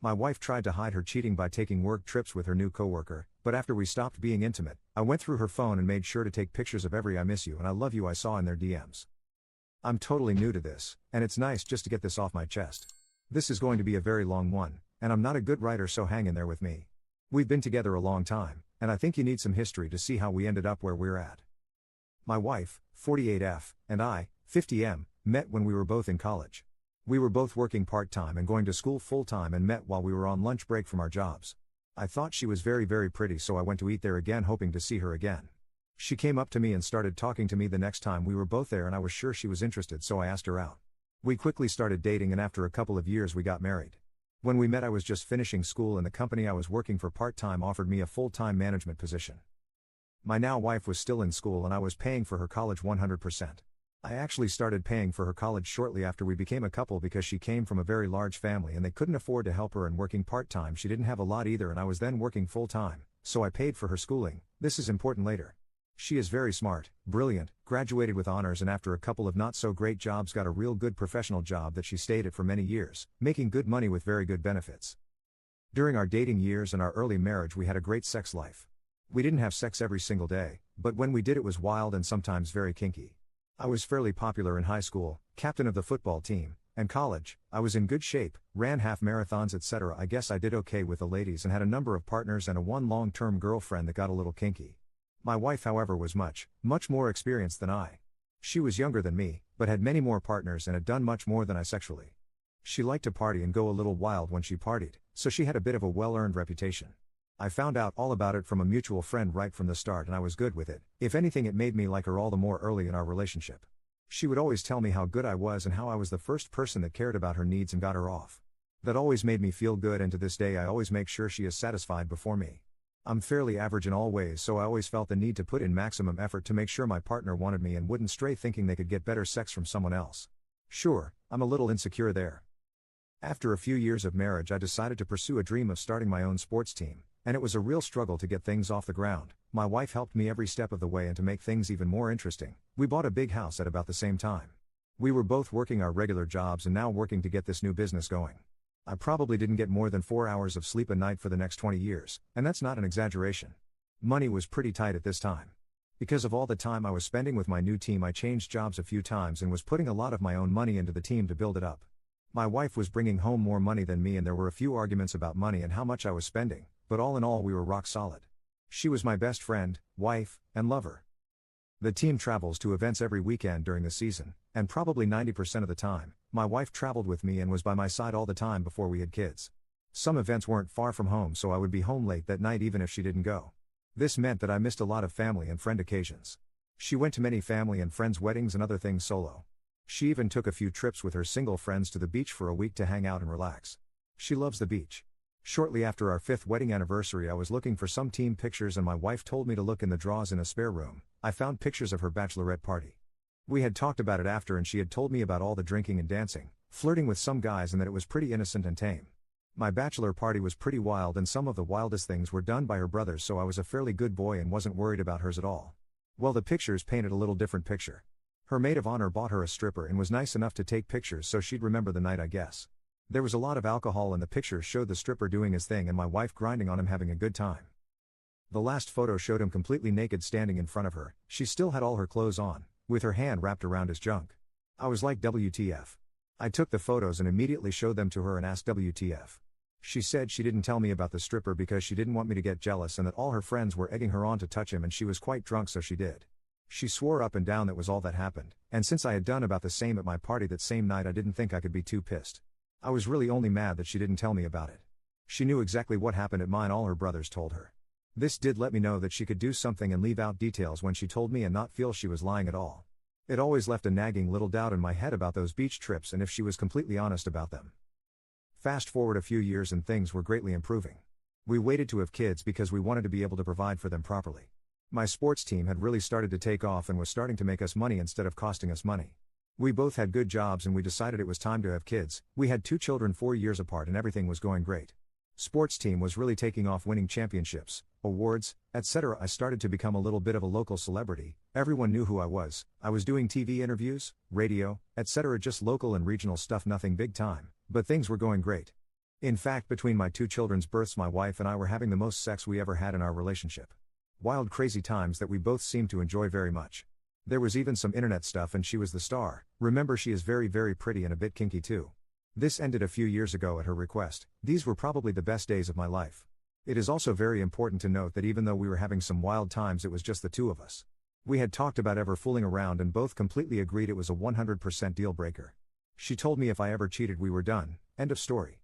My wife tried to hide her cheating by taking work trips with her new coworker, but after we stopped being intimate, I went through her phone and made sure to take pictures of every "I miss you" and "I love you" I saw in their DMs. I'm totally new to this, and it's nice just to get this off my chest. This is going to be a very long one, and I'm not a good writer, so hang in there with me. We've been together a long time, and I think you need some history to see how we ended up where we're at. My wife, 48F, and I, 50M, met when we were both in college. We were both working part-time and going to school full-time and met while we were on lunch break from our jobs. I thought she was very, very pretty, so I went to eat there again hoping to see her again. She came up to me and started talking to me the next time we were both there, and I was sure she was interested, so I asked her out. We quickly started dating, and after a couple of years we got married. When we met I was just finishing school and the company I was working for part-time offered me a full-time management position. My now wife was still in school and I was paying for her college 100%. I actually started paying for her college shortly after we became a couple because she came from a very large family and they couldn't afford to help her, and working part-time she didn't have a lot either, and I was then working full-time, so I paid for her schooling. This is important later. She is very smart, brilliant, graduated with honors, and after a couple of not so great jobs got a real good professional job that she stayed at for many years, making good money with very good benefits. During our dating years and our early marriage we had a great sex life. We didn't have sex every single day, but when we did it was wild and sometimes very kinky. I was fairly popular in high school, captain of the football team, and college. I was in good shape, ran half marathons, etc. I guess I did okay with the ladies and had a number of partners and one long-term girlfriend that got a little kinky. My wife, however, was much more experienced than I. She was younger than me, but had many more partners and had done much more than I sexually. She liked to party and go a little wild when she partied, so she had a bit of a well-earned reputation. I found out all about it from a mutual friend right from the start, and I was good with it. If anything, it made me like her all the more early in our relationship. She would always tell me how good I was and how I was the first person that cared about her needs and got her off. That always made me feel good, and to this day I always make sure she is satisfied before me. I'm fairly average in all ways, so I always felt the need to put in maximum effort to make sure my partner wanted me and wouldn't stray thinking they could get better sex from someone else. Sure, I'm a little insecure there. After a few years of marriage I decided to pursue a dream of starting my own sports team, and it was a real struggle to get things off the ground. My wife helped me every step of the way, and to make things even more interesting, we bought a big house at about the same time. We were both working our regular jobs and now working to get this new business going. I probably didn't get more than 4 hours of sleep a night for the next 20 years, and that's not an exaggeration. Money was pretty tight at this time. Because of all the time I was spending with my new team, I changed jobs a few times and was putting a lot of my own money into the team to build it up. My wife was bringing home more money than me, and there were a few arguments about money and how much I was spending, but all in all we were rock solid. She was my best friend, wife, and lover. The team travels to events every weekend during the season, and probably 90% of the time, my wife traveled with me and was by my side all the time before we had kids. Some events weren't far from home, so I would be home late that night even if she didn't go. This meant that I missed a lot of family and friend occasions. She went to many family and friends' weddings and other things solo. She even took a few trips with her single friends to the beach for a week to hang out and relax. She loves the beach. Shortly after our 5th wedding anniversary I was looking for some team pictures, and my wife told me to look in the drawers in a spare room. I found pictures of her bachelorette party. We had talked about it after, and she had told me about all the drinking and dancing, flirting with some guys, and that it was pretty innocent and tame. My bachelor party was pretty wild, and some of the wildest things were done by her brothers, so I was a fairly good boy and wasn't worried about hers at all. Well, the pictures painted a little different picture. Her maid of honor bought her a stripper and was nice enough to take pictures so she'd remember the night, I guess. There was a lot of alcohol, and the pictures showed the stripper doing his thing and my wife grinding on him having a good time. The last photo showed him completely naked standing in front of her. She still had all her clothes on, with her hand wrapped around his junk. I was like, WTF. I took the photos and immediately showed them to her and asked WTF. She said she didn't tell me about the stripper because she didn't want me to get jealous and that all her friends were egging her on to touch him, and she was quite drunk so she did. She swore up and down that was all that happened, and since I had done about the same at my party that same night I didn't think I could be too pissed. I was really only mad that she didn't tell me about it. She knew exactly what happened at mine, all her brothers told her. This did let me know that she could do something and leave out details when she told me and not feel she was lying at all. It always left a nagging little doubt in my head about those beach trips and if she was completely honest about them. Fast forward a few years and things were greatly improving. We waited to have kids because we wanted to be able to provide for them properly. My sports team had really started to take off and was starting to make us money instead of costing us money. We both had good jobs and we decided it was time to have kids. We had 2 children 4 years apart and everything was going great. Sports team was really taking off, winning championships, awards, etc. I started to become a little bit of a local celebrity. Everyone knew who I was. I was doing TV interviews, radio, etc. Just local and regional stuff, nothing big time, but things were going great. In fact, between my two children's births, my wife and I were having the most sex we ever had in our relationship. Wild, crazy times that we both seemed to enjoy very much. There was even some internet stuff and she was the star. Remember, she is very, very pretty and a bit kinky too. This ended a few years ago at her request. These were probably the best days of my life. It is also very important to note that even though we were having some wild times, it was just the two of us. We had talked about ever fooling around and both completely agreed it was a 100% deal breaker. She told me if I ever cheated we were done, end of story.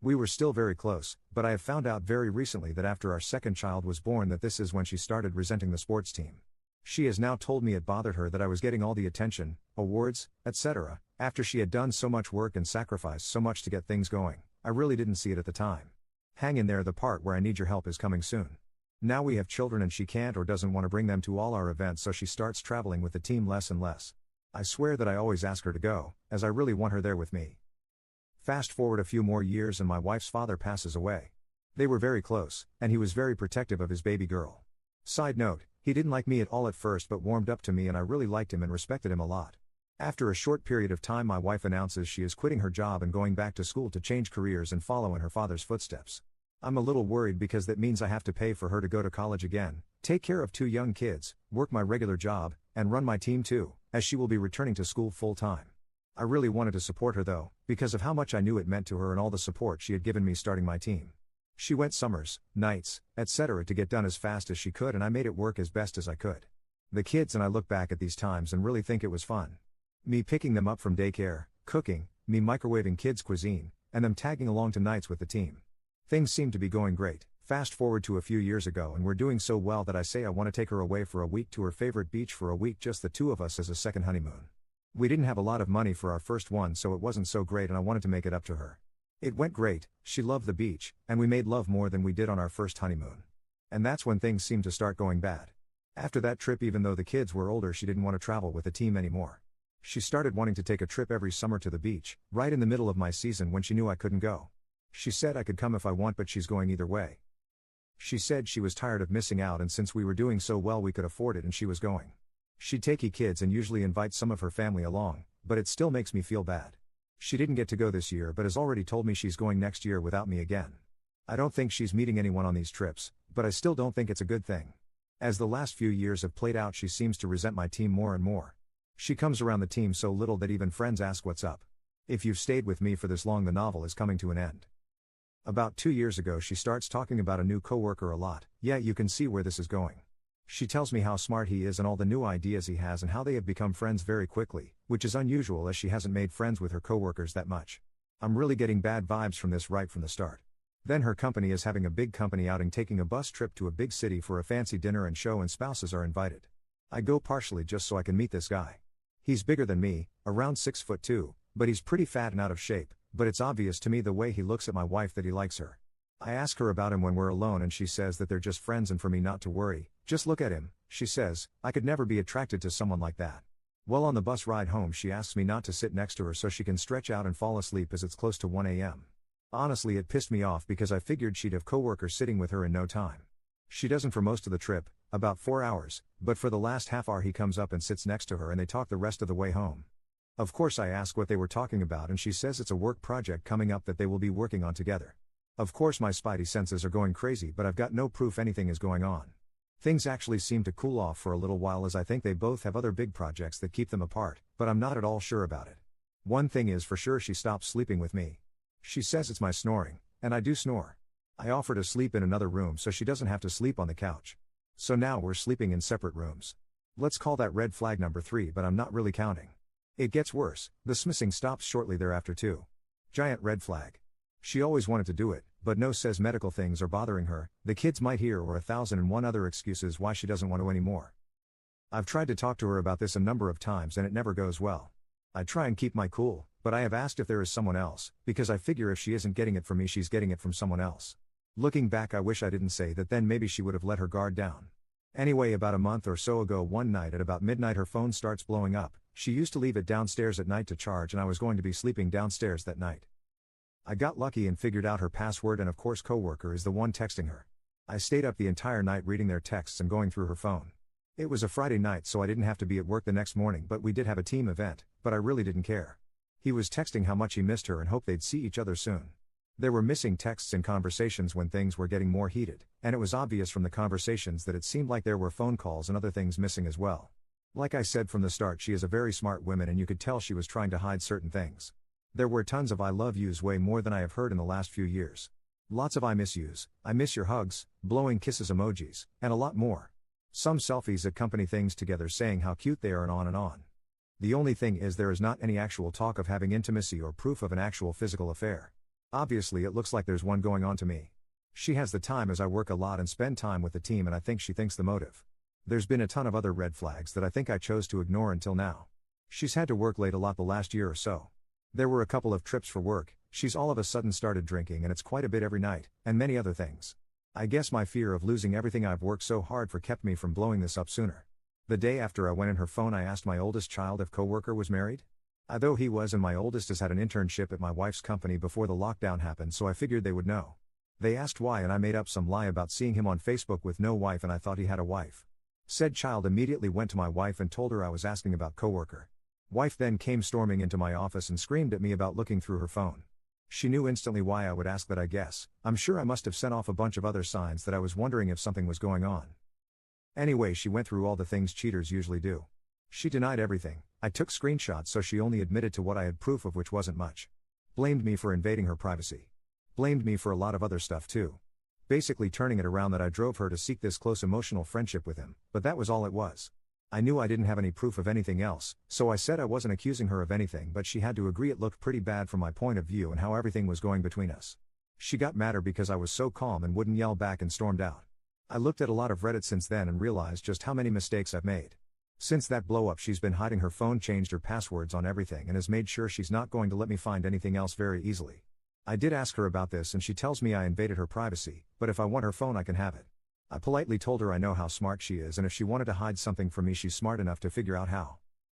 We were still very close, but I have found out very recently that after our second child was born that this is when she started resenting the sports team. She has now told me it bothered her that I was getting all the attention, awards, etc., after she had done so much work and sacrificed so much to get things going. I really didn't see it at the time. Hang in there, the part where I need your help is coming soon. Now we have children and she can't or doesn't want to bring them to all our events, so she starts traveling with the team less and less. I swear that I always ask her to go, as I really want her there with me. Fast forward a few more years and my wife's father passes away. They were very close, and he was very protective of his baby girl. Side note, he didn't like me at all at first but warmed up to me and I really liked him and respected him a lot. After a short period of time, my wife announces she is quitting her job and going back to school to change careers and follow in her father's footsteps. I'm a little worried because that means I have to pay for her to go to college again, take care of two young kids, work my regular job, and run my team too, as she will be returning to school full time. I really wanted to support her though, because of how much I knew it meant to her and all the support she had given me starting my team. She went summers, nights, etc. to get done as fast as she could and I made it work as best as I could. The kids and I look back at these times and really think it was fun. Me picking them up from daycare, cooking, me microwaving kids' cuisine, and them tagging along to nights with the team. Things seem to be going great. Fast forward to a few years ago and we're doing so well that I say I want to take her away for a week to her favorite beach for a week, just the two of us as a second honeymoon. We didn't have a lot of money for our first one, so it wasn't so great and I wanted to make it up to her. It went great, she loved the beach, and we made love more than we did on our first honeymoon. And that's when things seemed to start going bad. After that trip, even though the kids were older, she didn't want to travel with the team anymore. She started wanting to take a trip every summer to the beach, right in the middle of my season when she knew I couldn't go. She said I could come if I want, but she's going either way. She said she was tired of missing out, and since we were doing so well we could afford it and she was going. She'd take kids and usually invite some of her family along, but it still makes me feel bad. She didn't get to go this year but has already told me she's going next year without me again. I don't think she's meeting anyone on these trips, but I still don't think it's a good thing. As the last few years have played out, she seems to resent my team more and more. She comes around the team so little that even friends ask what's up. If you've stayed with me for this long, the novel is coming to an end. About 2 years ago she starts talking about a new coworker a lot. Yeah, you can see where this is going. She tells me how smart he is and all the new ideas he has and how they have become friends very quickly, which is unusual as she hasn't made friends with her coworkers that much. I'm really getting bad vibes from this right from the start. Then her company is having a big company outing, taking a bus trip to a big city for a fancy dinner and show, and spouses are invited. I go partially just so I can meet this guy. He's bigger than me, around 6'2", but he's pretty fat and out of shape, but it's obvious to me the way he looks at my wife that he likes her. I ask her about him when we're alone and she says that they're just friends and for me not to worry. Just look at him, she says. I could never be attracted to someone like that. Well, on the bus ride home she asks me not to sit next to her so she can stretch out and fall asleep as it's close to 1 a.m. Honestly, it pissed me off because I figured she'd have coworkers sitting with her in no time. She doesn't for most of the trip, about 4 hours, but for the last half hour he comes up and sits next to her and they talk the rest of the way home. Of course I ask what they were talking about and she says it's a work project coming up that they will be working on together. Of course my spidey senses are going crazy, but I've got no proof anything is going on. Things actually seem to cool off for a little while as I think they both have other big projects that keep them apart, but I'm not at all sure about it. One thing is for sure, she stopped sleeping with me. She says it's my snoring, and I do snore. I offer to sleep in another room so she doesn't have to sleep on the couch. So now we're sleeping in separate rooms. Let's call that red flag number 3, but I'm not really counting. It gets worse, the smissing stops shortly thereafter too. Giant red flag. She always wanted to do it, but no, says medical things are bothering her, the kids might hear, or 1,001 other excuses why she doesn't want to anymore. I've tried to talk to her about this a number of times and it never goes well. I try and keep my cool, but I have asked if there is someone else, because I figure if she isn't getting it from me she's getting it from someone else. Looking back, I wish I didn't say that, then maybe she would have let her guard down. Anyway, about a month or so ago, one night at about midnight her phone starts blowing up. She used to leave it downstairs at night to charge and I was going to be sleeping downstairs that night. I got lucky and figured out her password, and of course coworker is the one texting her. I stayed up the entire night reading their texts and going through her phone. It was a Friday night so I didn't have to be at work the next morning, but we did have a team event, but I really didn't care. He was texting how much he missed her and hoped they'd see each other soon. There were missing texts in conversations when things were getting more heated, and it was obvious from the conversations that it seemed like there were phone calls and other things missing as well. Like I said from the start, she is a very smart woman and you could tell she was trying to hide certain things. There were tons of I love yous, way more than I have heard in the last few years. Lots of I miss yous, I miss your hugs, blowing kisses emojis, and a lot more. Some selfies accompany things together saying how cute they are and on and on. The only thing is there is not any actual talk of having intimacy or proof of an actual physical affair. Obviously it looks like there's one going on to me. She has the time as I work a lot and spend time with the team, and I think she thinks the motive. There's been a ton of other red flags that I think I chose to ignore until now. She's had to work late a lot the last year or so. There were a couple of trips for work, she's all of a sudden started drinking and it's quite a bit every night, and many other things. I guess my fear of losing everything I've worked so hard for kept me from blowing this up sooner. The day after I went in her phone, I asked my oldest child if coworker was married. Though he was, and my oldest has had an internship at my wife's company before the lockdown happened, so I figured they would know. They asked why and I made up some lie about seeing him on Facebook with no wife and I thought he had a wife. Said child immediately went to my wife and told her I was asking about coworker. Wife then came storming into my office and screamed at me about looking through her phone. She knew instantly why I would ask that, I guess. I'm sure I must have sent off a bunch of other signs that I was wondering if something was going on. Anyway, she went through all the things cheaters usually do. She denied everything. I took screenshots so she only admitted to what I had proof of, which wasn't much. Blamed me for invading her privacy. Blamed me for a lot of other stuff too. Basically turning it around that I drove her to seek this close emotional friendship with him, but that was all it was. I knew I didn't have any proof of anything else, so I said I wasn't accusing her of anything, but she had to agree it looked pretty bad from my point of view and how everything was going between us. She got madder because I was so calm and wouldn't yell back and stormed out. I looked at a lot of Reddit since then and realized just how many mistakes I've made. Since that blow up, she's been hiding her phone, changed her passwords on everything, and has made sure she's not going to let me find anything else very easily. I did ask her about this and she tells me I invaded her privacy, but if I want her phone I can have it. I politely told her I know how smart she is, and if she wanted to hide something from me she's smart enough to figure out how.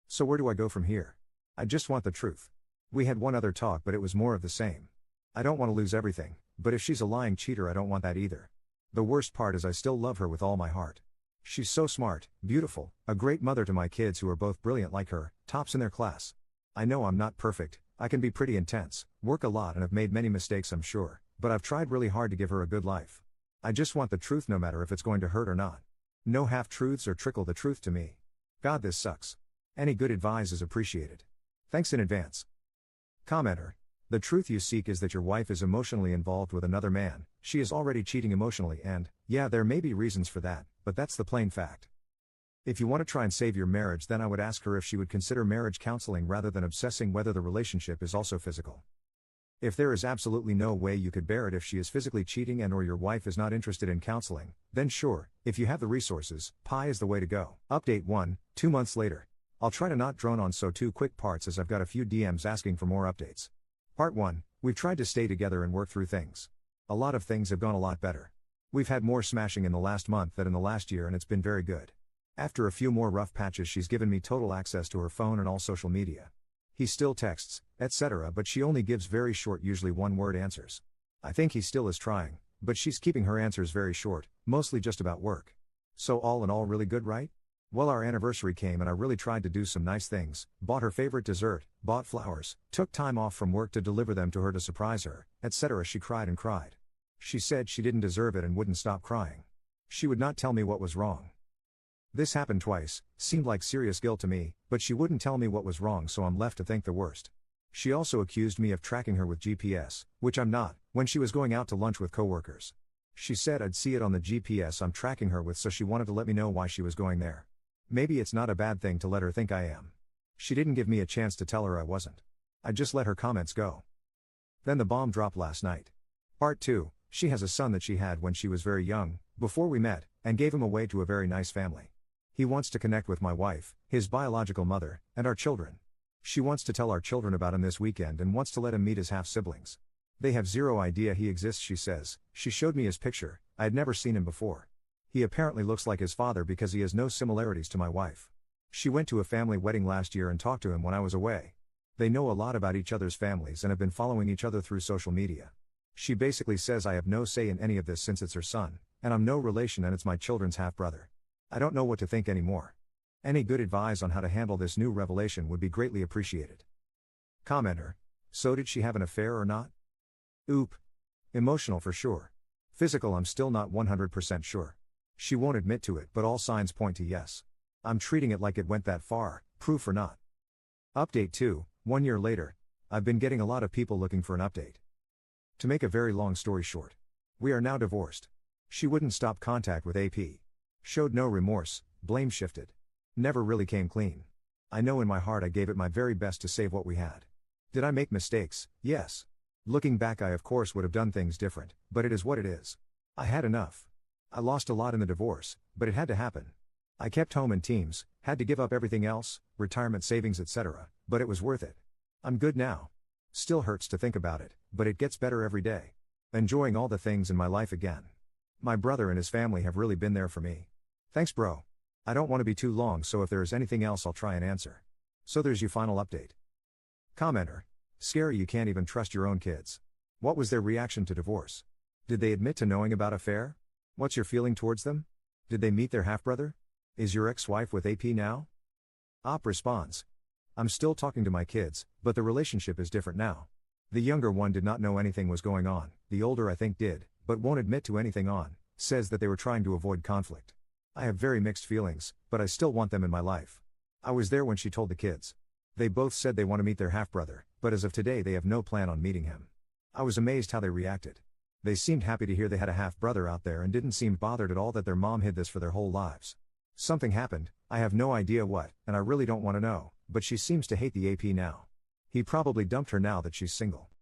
So where do I go from here? I just want the truth. We had one other talk but it was more of the same. I don't want to lose everything, but if she's a lying cheater I don't want that either. The worst part is I still love her with all my heart. She's so smart, beautiful, a great mother to my kids who are both brilliant like her, tops in their class. I know I'm not perfect, I can be pretty intense, work a lot and have made many mistakes I'm sure, but I've tried really hard to give her a good life. I just want the truth no matter if it's going to hurt or not. No half-truths or trickle the truth to me. God, this sucks. Any good advice is appreciated. Thanks in advance. Commenter. The truth you seek is that your wife is emotionally involved with another man, she is already cheating emotionally, and, yeah, there may be reasons for that, but that's the plain fact. If you want to try and save your marriage, then I would ask her if she would consider marriage counseling rather than obsessing whether the relationship is also physical. If there is absolutely no way you could bear it if she is physically cheating and or your wife is not interested in counseling, then sure, if you have the resources, pie is the way to go. Update 1, 2 months later. I'll try to not drone on so 2 quick parts as I've got a few DMs asking for more updates. Part 1, we've tried to stay together and work through things. A lot of things have gone a lot better. We've had more smashing in the last month than in the last year and it's been very good. After a few more rough patches she's given me total access to her phone and all social media. He still texts, etc., but she only gives very short, usually one-word answers. I think he still is trying, but she's keeping her answers very short, mostly just about work. So all in all really good, right? Well, our anniversary came and I really tried to do some nice things, bought her favorite dessert, bought flowers, took time off from work to deliver them to her to surprise her, etc. She cried and cried. She said she didn't deserve it and wouldn't stop crying. She would not tell me what was wrong. This happened twice, seemed like serious guilt to me, but she wouldn't tell me what was wrong, so I'm left to think the worst. She also accused me of tracking her with GPS, which I'm not, when she was going out to lunch with coworkers. She said I'd see it on the GPS I'm tracking her with, so she wanted to let me know why she was going there. Maybe it's not a bad thing to let her think I am. She didn't give me a chance to tell her I wasn't. I just let her comments go. Then the bomb dropped last night. Part 2, she has a son that she had when she was very young, before we met, and gave him away to a very nice family. He wants to connect with my wife, his biological mother, and our children. She wants to tell our children about him this weekend and wants to let him meet his half-siblings. They have zero idea he exists, she says. She showed me his picture, I had never seen him before. He apparently looks like his father because he has no similarities to my wife. She went to a family wedding last year and talked to him when I was away. They know a lot about each other's families and have been following each other through social media. She basically says I have no say in any of this since it's her son, and I'm no relation and it's my children's half-brother. I don't know what to think anymore. Any good advice on how to handle this new revelation would be greatly appreciated. Commenter. So did she have an affair or not? Oop, Emotional for sure. Physical, I'm still not 100% sure. She won't admit to it, but all signs point to yes. I'm treating it like it went that far, proof or not. Update 2, 1 year later. I've been getting a lot of people looking for an update. To make a very long story short, we are now divorced. She wouldn't stop contact with AP. Showed no remorse, blame shifted. Never really came clean. I know in my heart I gave it my very best to save what we had. Did I make mistakes? Yes. Looking back, I of course would have done things different, but it is what it is. I had enough. I lost a lot in the divorce, but it had to happen. I kept home and teams, had to give up everything else, retirement savings, etc., but it was worth it. I'm good now. Still hurts to think about it, but it gets better every day. Enjoying all the things in my life again. My brother and his family have really been there for me. Thanks, bro. I don't want to be too long, so if there is anything else I'll try and answer. So there's your final update. Commenter. Scary, you can't even trust your own kids. What was their reaction to divorce? Did they admit to knowing about affair? What's your feeling towards them? Did they meet their half-brother? Is your ex-wife with AP now? Op responds. I'm still talking to my kids, but the relationship is different now. The younger one did not know anything was going on, the older I think did, but won't admit to anything on, says that they were trying to avoid conflict. I have very mixed feelings, but I still want them in my life. I was there when she told the kids. They both said they want to meet their half-brother, but as of today they have no plan on meeting him. I was amazed how they reacted. They seemed happy to hear they had a half-brother out there and didn't seem bothered at all that their mom hid this for their whole lives. Something happened, I have no idea what, and I really don't want to know, but she seems to hate the AP now. He probably dumped her now that she's single.